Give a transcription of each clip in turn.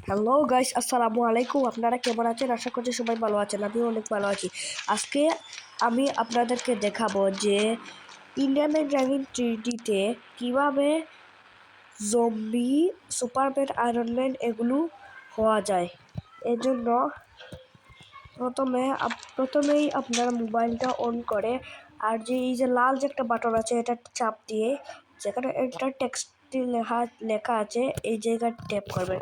Hello guys, আসসালামু আলাইকুম। আপনারা কেমন আছেন? আশা করছি সবাই ভালো আছেন। আমিও অনেক ভালো আছি। আজকে আমি আপনাদেরকে দেখাবো যে ইন্ডিয়ান ড্রাগন ট্রিটিতে কীভাবে জম্বি, সুপারম্যান, আয়রনম্যান এগুলো হওয়া যায়। এর জন্য প্রথমেই আপনারা মোবাইলটা অন করে আর যে এই যে লাল যে একটা বাটন আছে এটা চাপ দিয়ে যেখানে একটা টেক্সট লেখা আছে এই জায়গায় ট্যাপ করবেন।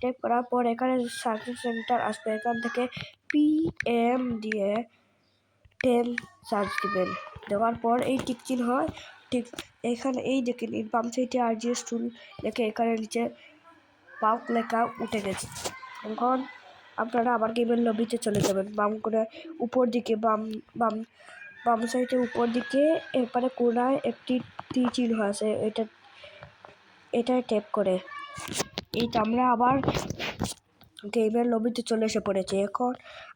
ট্যাপ করার পর এখানে সার্ভিস সেন্টার আসবে, এখান থেকে PM দিয়ে 10 সার্চ দিবেন। দেওয়ার পর এই টিক চিহ্ন হয়, ঠিক এখানে এই দেখেন বাম সাইডে RGS টুল লেখে এখানে নিচে পাউক লেখা উঠে গেছে। এখন আপনারা আবার গেমের লবিতে চলে যাবেন। বাম করে উপর দিকে বাম সাইডে উপর দিকে এরপরে কোনায় একটি চিহ্ন আছে, এটা ট্যাপ করে এইটা আমরা আবার গেমের লবিতে চলে এসে পড়েছি। এখন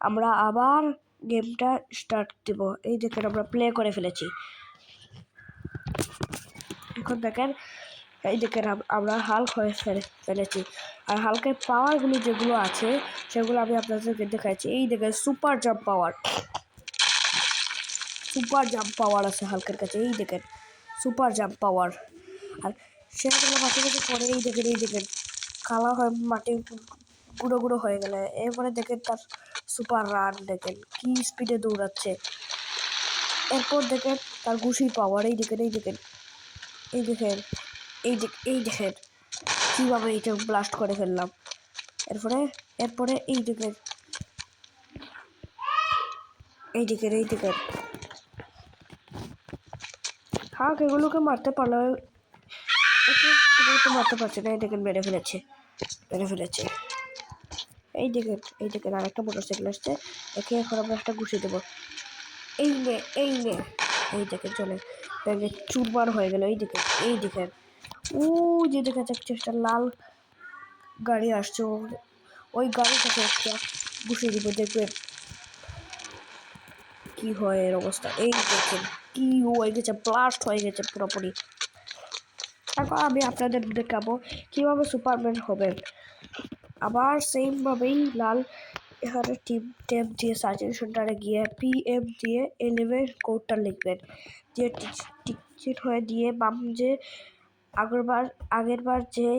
আমরা আবার গেমটা স্টার্ট দেব। এই দেখেন আমরা প্লে করে ফেলেছি। এখন দেখেন এই দেখেন আমরা হাল্ক হয়ে ফেলেছি। আর হাল্কের পাওয়ারগুলি যেগুলো আছে সেগুলো আমি আপনাদেরকে দেখাচ্ছি। এই দেখেন সুপার জাম্প পাওয়ার আছে হাল্কের কাছে। এই দেখেন সুপার জাম্প পাওয়ার। আর সেগুলো মাঝে পরে এই দেখেন কালা হয়, মাটি গুঁড়ো গুঁড়ো হয়ে গেলে এরপরে দেখেন তার সুপার রান, দেখেন কি স্পিডে দৌড়াচ্ছে। এরপর দেখেন তার ঘুষির পাওয়ার। এই দেখেন কীভাবে এইটা ব্লাস্ট করে ফেললাম। এরপরে এই দেখেন হাঁক এগুলোকে মারতে পারলে মারতে পারছে না। এই দেখেন মেরে ফেলেছে। এই দেখেন আর একটা মোটরসাইকেল আসছে, একে এখন আমরা একটা ঘুষি দেবো। এই নে এই দেখেন চলে চুরমার হয়ে গেল। এই দেখেন ও যে দেখা যাচ্ছে একটা লাল গাড়ি আসছে, ওই গাড়িটাকে একটা ঘুষিয়ে দিব। দেখবেন কি হয় এর অবস্থা। এই দেখেন কি হয়ে গেছে, ব্লাস্ট হয়ে গেছে পুরোপুরি। এখন আমি আপনাদের দেখাবো কিভাবে সুপারম্যান হবেন। আবার সেমভাবেই লাল এখানে ট্যাব দিয়ে সার্চিং সেন্টারে গিয়ে PM দিয়ে 11 কোডটা লিখবেন, দিয়ে টিক হয়ে দিয়ে বাম যে আগেরবার যে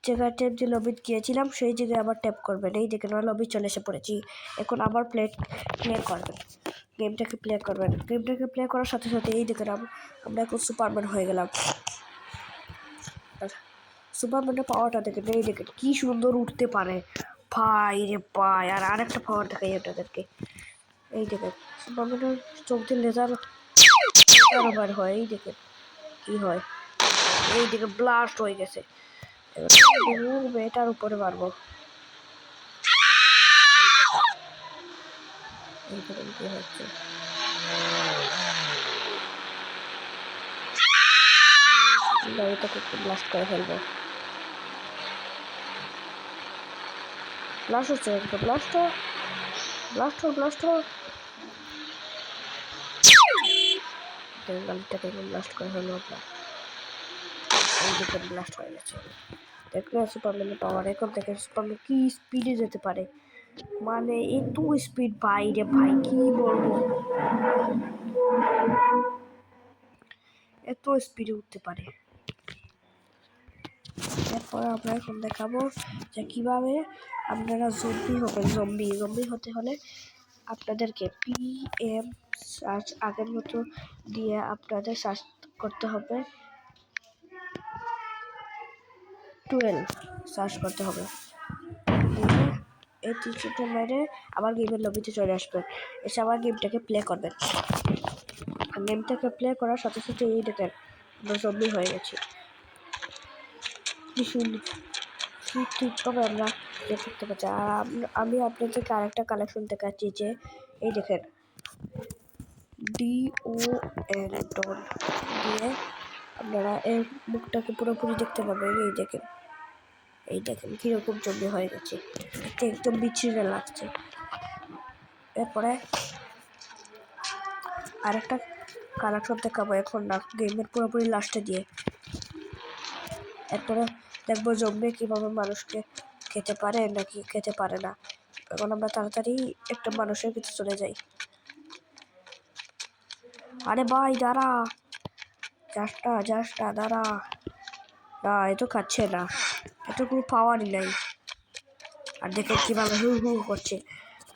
জায়গায় ট্যাব দিয়ে লবি গিয়েছিলাম সেই জায়গায় আবার ট্যাপ করবেন। এই দেখেন আমরা লবি চলে এসে পড়েছি। এখন আবার প্লে করবেন, গেমটাকে প্লে করার সাথে সাথে এই দেখেন আমরা এখন সুপারম্যান হয়ে গেলাম। সুপারম্যানের পাওয়ারটা দেখেন, এই দেখেন কি সুন্দর উঠতে পারে ভাই রে ভাই। আর আরেকটা পাওয়ার দেখাই আপনাদেরকে। এই দেখেন সুপারম্যানের চোখ দিয়ে লেজার বার হয়। এই দেখেন কি হয়, এই দেখেন ব্লাস্ট হয়ে গেছে। এটার উপরে মারবো। এই দেখেন কি হচ্ছে, গাড়িটাকে ব্লাস্ট করে ফেলবো। ব্লাস্ট হচ্ছে, ব্লাস্ট গাড়িটাকে ব্লাস্ট করে ফেলবো আমরা। এই দেখেন ব্লাস্ট হয়ে গেছে। দেখবেন সুপারম্যানের পাওয়ার। এখন দেখেন সুপারম্যান কি স্পিডে যেতে পারে, মানে এত স্পিড বাইরে ভাই কি বলবো, এত স্পিডে উঠতে পারে। এরপর আমরা এখন দেখাবো যে কিভাবে আপনারা জম্বি হতে হলে আপনাদেরকে PM সার্চ আগের মতো দিয়ে আপনাদের সার্চ করতে হবে 12 সার্চ করতে হবে। এই টিচিংটা মেরে আবার গেমের লবিতে চলে আসবেন, এসে আবার গেমটাকে প্লে করবেন। গেমটাকে প্লে করার সাথে সাথে এই দেখেন আমরা জম্বি হয়ে গেছি। ঠিকভাবে আমরা দেখতে পাচ্ছি। আর আমি আপনাদেরকে আরেকটা কালেকশন দেখাচ্ছি যে এই দেখেন DON দিয়ে আপনারা এর মুখটাকে পুরোপুরি দেখতে পাবেন। এই দেখেন কীরকম জম্বি হয়ে গেছে, এটা একদম বিচ্ছিন্ন লাগছে। এরপরে আরেকটা কালেকশন দেখাবো এখন না, গেমের পুরোপুরি লাস্টে দিয়ে। এরপরে দেখবো জম্বি কীভাবে মানুষকে খেতে পারে নাকি খেতে পারে না। এখন আমরা তাড়াতাড়ি একটা মানুষের কিছু চলে যাই। আরে ভাই দাঁড়া, যাসটা দাঁড়া। না এ তো খাচ্ছে না, এত কোনো পাওয়ারই নাই। আর দেখে কীভাবে হু হু করছে,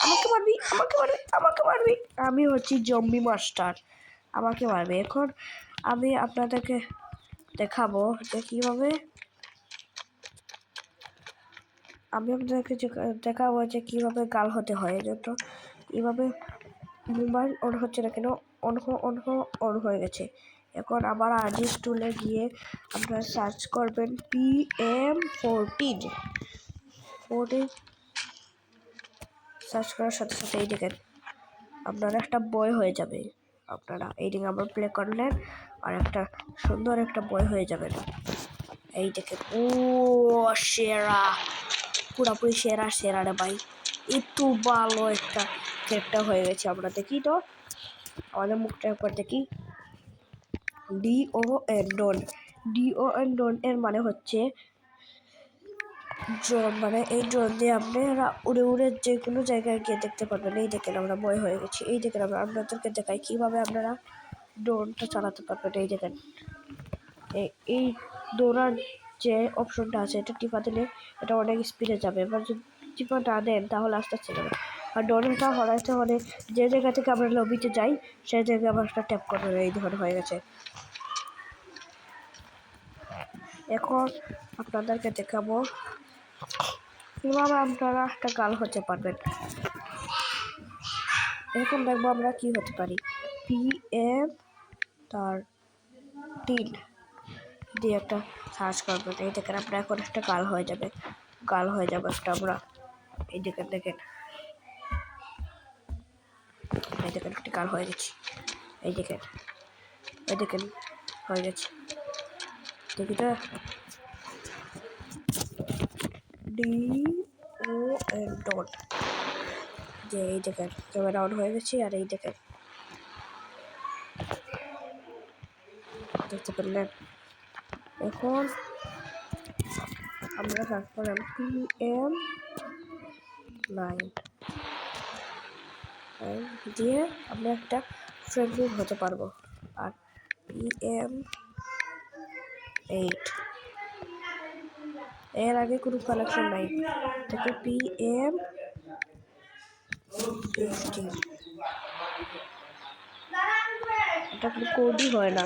আমাকে মারবি আমাকে মারবি আমাকে মারবি। আমি হচ্ছি জম্বি মাস্টার, আমাকে মারবে। এখন আমি আপনাদেরকে দেখাবো যে কীভাবে দেখাবো যে কীভাবে গাল হতে হয়। যত কীভাবে মোবাইল অন হচ্ছে না কেন, অন হয়ে গেছে। এখন আবার আজিজ টুলে গিয়ে আপনারা সার্চ করবেন PM14 সার্চ করার সাথে সাথে এই দেখেন আপনারা একটা বই হয়ে যাবে। আপনারা এইদিকে আবার প্লে করলেন আর একটা সুন্দর একটা বই হয়ে যাবে। এই দেখেন ও সেরা, পুরাপুরি সেরা রে ভাই, একটু ভালো একটা ক্যারেক্টার হয়ে গেছে। আমরা দেখি তো আমাদের মুখটা একবার দেখি। DON ডন এর মানে হচ্ছে ড্রোন, মানে এই ড্রোন দিয়ে আপনারা উড়ে উড়ে যে কোনো জায়গায় গিয়ে দেখতে পারবেন। এই দেখেন আমরা বই হয়ে গেছি। এই দেখেন আমরা আপনাদেরকে দেখাই কীভাবে আপনারা ড্রোনটা চালাতে পারবেন। এই দেখেন এই দৌড়ার যে অপশনটা আছে এটা টিপা দিলে এটা অনেক স্পিডে যাবে। এবার যদি টিপা না দেন তাহলে আস্তে আস্তে যাবে। আর ড্রোনটা হরাইতে হলে যে জায়গা থেকে আমরা লবিতে যাই সেই জায়গায় আবার একটা ট্যাপ করবে। এই ধরনের হয়ে গেছে। এখন আপনাদেরকে দেখাবো কীভাবে আপনারা একটা গাল হতে পারবেন। এখন দেখবো আমরা কি হতে পারি। PM13 দিয়ে একটা সার্চ করবেন। এই দেখেন আপনার এখন একটা গাল হয়ে যাবে একটা আমরা। এই দেখেন একটা গাল হয়ে গেছি। এই দেখেন হয়ে গেছে। দেখি তো DON ডট যে এই দেখেন ক্যামেরা অন হয়ে গেছে। আর এই দেখেন দেখতে পেলেন। এখন আমরা সার্চ করলাম PM9 দিয়ে আমরা একটা ফ্রেন্ডলি হতে পারবো। আর PM8 এর আগে কোনো কালেকশন নাই, তাকে PM15 এটা কোনো কোডই হয় না।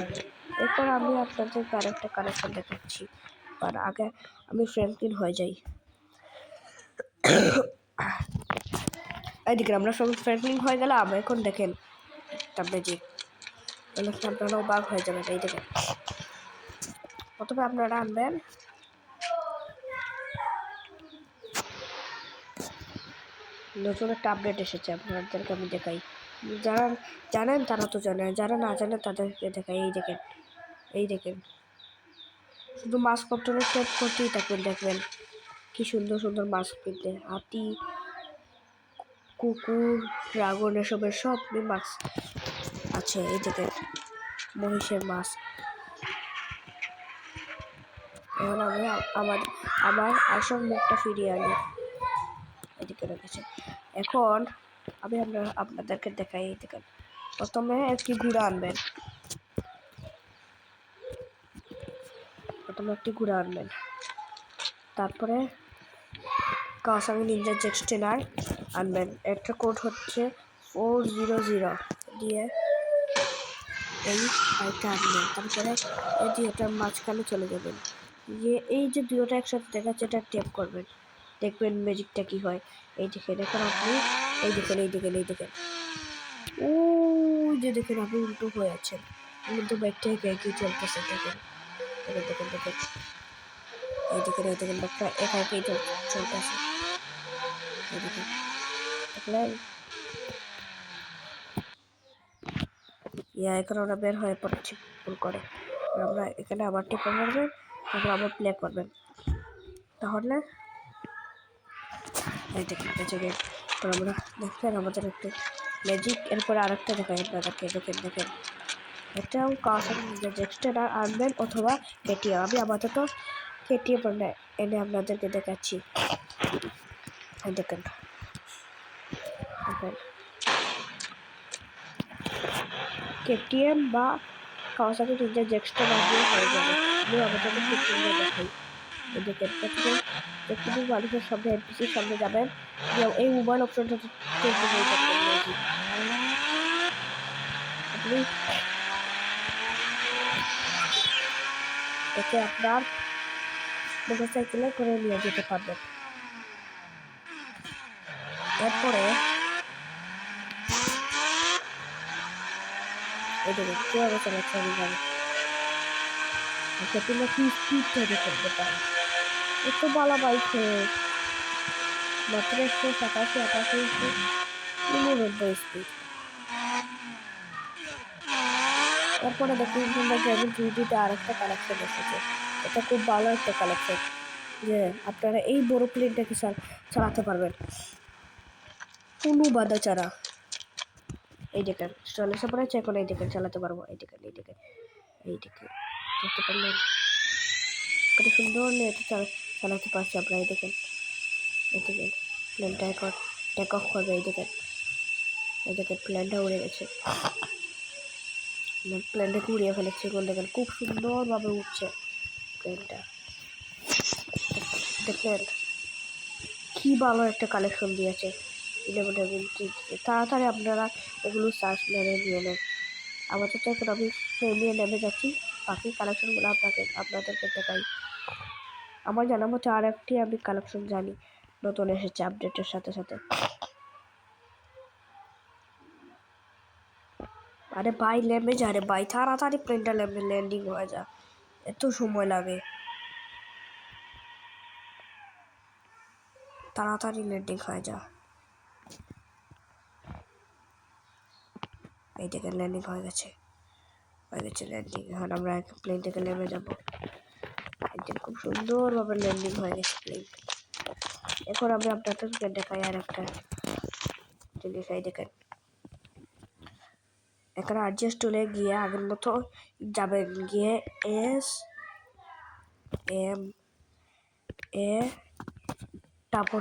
এরপর আমি আপনাদের আরেকটা কালেকশন দেখাচ্ছি, আর আগে আমি ফ্র্যাঙ্কলিন হয়ে যাই। এদিকে আমরা সব ফ্র্যাঙ্কলিন হয়ে গেলাম। এখন দেখেন একটা ম্যাজিক, আপনারাও বাঘ হয়ে যাবেন। এই দেখেন প্রথমে আপনারা আনবেন নতুন একটা আপডেট এসেছে, আপনাদেরকে আমি দেখাই। যারা জানেন তারা তো জানেন, যারা না জানেন তাদেরকে দেখাই। এই দেখেন শুধু মাস্ক পত্রের ট্যাপ করতেই থাকবেন, দেখবেন কি সুন্দর সুন্দর মাস্ক কিনতে। হাতি, কুকুর, ড্রাগন এসবের সব মাস্ক আছে। এই দেখেন মহিষের মাস্ক। এখন আমি আমার আসল মুখটা ফিরিয়ে আনি। এদিকে রেখেছে। এখন আমি আপনাদেরকে দেখাই। এই দেখেন প্রথমে একটি ঘোড়া আনবেন, তারপরে কাওয়াসাকি নিনজা জেট স্টেলার আনবেন। একটা কোড হচ্ছে 400 দিয়ে এই বাইকটা আনবেন। তারপরে এই দুইটার মাঝখানে চলে যাবেন, এই যে দুইটা একসাথে দেখাচ্ছে এটা ট্যাপ করবেন, দেখবেন ম্যাজিকটা কি হয়। এই দেখেন এখন আপনি এই দেখেন ও যে দেখেন আপনি উল্টো হয়ে আছেন, কিন্তু বাইকটা একে চলতেছে। দেখেন এই দেখেন বাইকটা একাই চলতেছে। এই দেখেন দেখলেন। এখন আমরা বের হয়ে পড়ছি ভুল করে। আমরা এখানে আবার টিপে মারবেন, তারপর আবার প্লে করবেন, তাহলে এই দেখেন বেঁচে গেল। আমরা দেখেন আমাদের একটু ম্যাজিক। এরপরে আরেকটা দেখাই আপনাদেরকে। দেখেন এটাও কাওয়াসাকি নিনজা জেট স্টেলার আনবেন অথবা কেটিএম। আমি আপাতত কেটিএম এনে আপনাদেরকে দেখাচ্ছি। দেখেন কেটিএম বা কাওয়াসাকি নিনজা জেক্সটা বানিয়ে হয়ে যাবে। আমি আমাদের কেটিএমটা দেখাই। এই দেখেন প্রথমে যে কোনো মানুষের সামনে এনপিসির সামনে যাবেন, এই মোবাইল অপশনটা আপনি এতে আপনার মোটরসাইকেলে করে নিয়ে যেতে পারবেন। এরপরে এই দেখুন কীভাবে চালাচ্ছে আমি গাড়ি। কেটিএমে কি স্পিড তৈরি করতে পারে, এত ভালো বাইক মাত্র 187-188 স্পিড। এরপরে দেখুন তোমরা ড্রাইভিং থ্রিডিতে আরেকটা কালেকশন এসেছে। এটা খুব ভালো একটা কালেকশন যে আপনারা এই বড় প্লেনটাকে চালাতে পারবেন কোনো বাধা ছাড়া। এই দেখেন চলে পরে চেক করে এই দেখেন চালাতে পারবো। এই দেখেন দেখতে পারলেন কত সুন্দর নিয়ে চালাতে পারছি আপনারা। এই দেখেন প্লেনটা এখন টেক অফ করবে। এই দেখেন প্লেনটা উড়ে গেছে, প্লেনটাকে উড়িয়ে ফেলেছে। এখন দেখেন খুব সুন্দরভাবে উঠছে প্লেনটা। দেখলেন কি ভালো একটা কালেকশন দিয়েছে 11 তাড়াতাড়ি আপনারা এগুলো সার্চ মেরে নিয়ে নেন। আমাদের তো এখন আমি নিয়ে নেমে যাচ্ছি, বাকি কালেকশনগুলো আপনাদেরকে দেখাই। আমার জানার মতো আর একটি আমি কালেকশন জানি নতুন এসেছে আপডেটের সাথে সাথে। আরে ভাই নেমে যা রে ভাই, তাড়াতাড়ি প্লেনটা ল্যান্ডিং হয়ে যা, এত সময় লাগে, তাড়াতাড়ি ল্যান্ডিং হয়ে যা। এই দেখেন ল্যান্ডিং হয়ে গেছে ল্যান্ডিং। এখন আমরা প্লেন থেকে নেমে যাবো। খুব সুন্দরভাবে ল্যান্ডিং হয়ে গেছে প্লেন। এখন আমি আপনাদেরকে দেখাই আর একটা জিনিস। এই দেখেন এখানে অ্যাডজাস্ট টুলে গিয়ে আগের মতো যাবেন, গিয়ে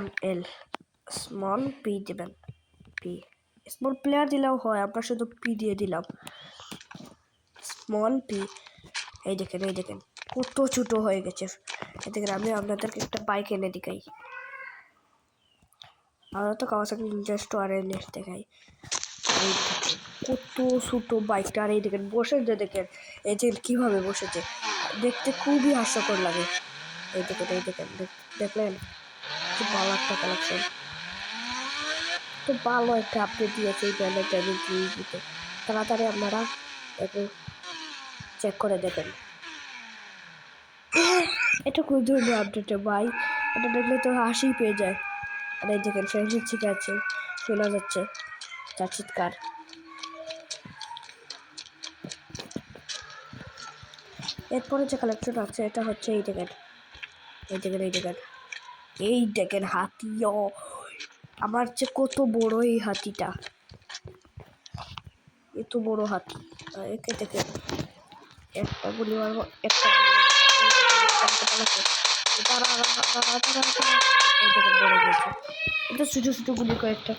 SMALL স্মল পি দেবেন। পি স্মল প্লেয়ার দিলেও হয়, আমরা শুধু পি দিয়ে দিলাম স্মল পি। এই দেখেন কত ছোটো হয়ে গেছে। এই দেখেন আমি আপনাদেরকে একটা বাইক এনে দেখাই। আমরা তো কাওয়াসাকি নিনজা স্টোয়ারে দেখাই। কত ছোটো বাইকটা। আর এই দেখেন বসে দেখেন এই যে কীভাবে বসেছে, দেখতে খুবই হাস্যকর লাগে। এই দেখেন দেখলেন খুব ভালো একটা কালেকশন, খুব ভালো একটা আপডেট দিয়েছে এই ব্র্যান্ডের ড্রাইভিং থ্রিডিতে। তাড়াতাড়ি আপনারা একটু চেক করে দেখেন। এটা খুব ধরনের আপডেটে ভাই, এটা দেখলে তো হাসি পেয়ে যায়। আর এই দেখেন ফ্রেন্ডশিপ শিখাচ্ছে, শোনা যাচ্ছে তার চিৎকার। এরপরে যে কালেকশন আছে এটা হচ্ছে এই দেখেন হাতিও। আমার যে কত বড় এই হাতিটা, এত বড় হাতি। একে দেখেন একটা গুলি মারবো, একটা এটা ছোটো ছোটো গুলি কয়েকটা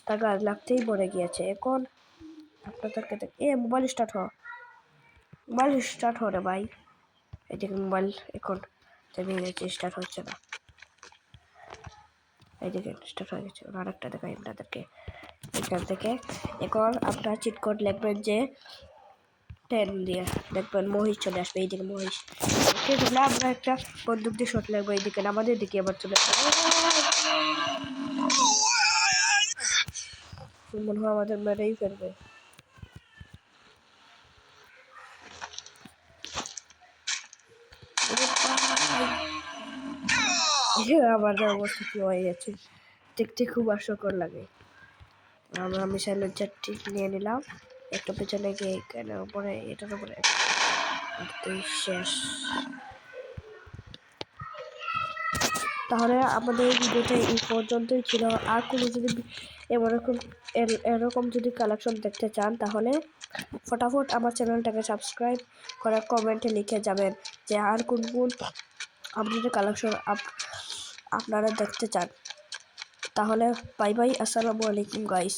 টাকা লাগতেই পড়ে গিয়েছে। এখন আপনাদেরকে মোবাইল স্টার্ট রে ভাই। এই দেখুন মোবাইল এখন থেমে গেছে, স্টার্ট হচ্ছে না। এই দেখেন স্টার্ট হয়ে গেছে। আরেকটা দেখাই আপনাদেরকে এখান থেকে। এখন আপনার চিট কোড লিখবেন যে 10 দিয়ে, দেখবেন মহিষ চলে আসবে। এই দিকে মহিষ আমরা একটা বন্দুক দিয়ে শট লাগবো। এই দিকে আমাদের দিকে আবার চলে আসবে, মনে হয় আমাদের মেরেই ফেলবে। আমাদের অবস্থা কি হয়ে গেছে, দেখতে খুব হাস্যকর লাগে। আমরা মিসাইলের চারটি নিয়ে নিলাম, একটা পেছনে গিয়ে এখানে উপরে এটার উপরে শেষ। তাহলে আমাদের ভিডিওটা এই পর্যন্তই ছিল। আর কোনো যদি এরকম যদি কালেকশন দেখতে চান তাহলে ফটাফট আমার চ্যানেলটাকে সাবস্ক্রাইব করে কমেন্টে লিখে যাবেন যে আর কোন আপডেটের কালেকশন আপনারা দেখতে চান, তাহলে বাই বাই, আসসালামু আলাইকুম গাইস।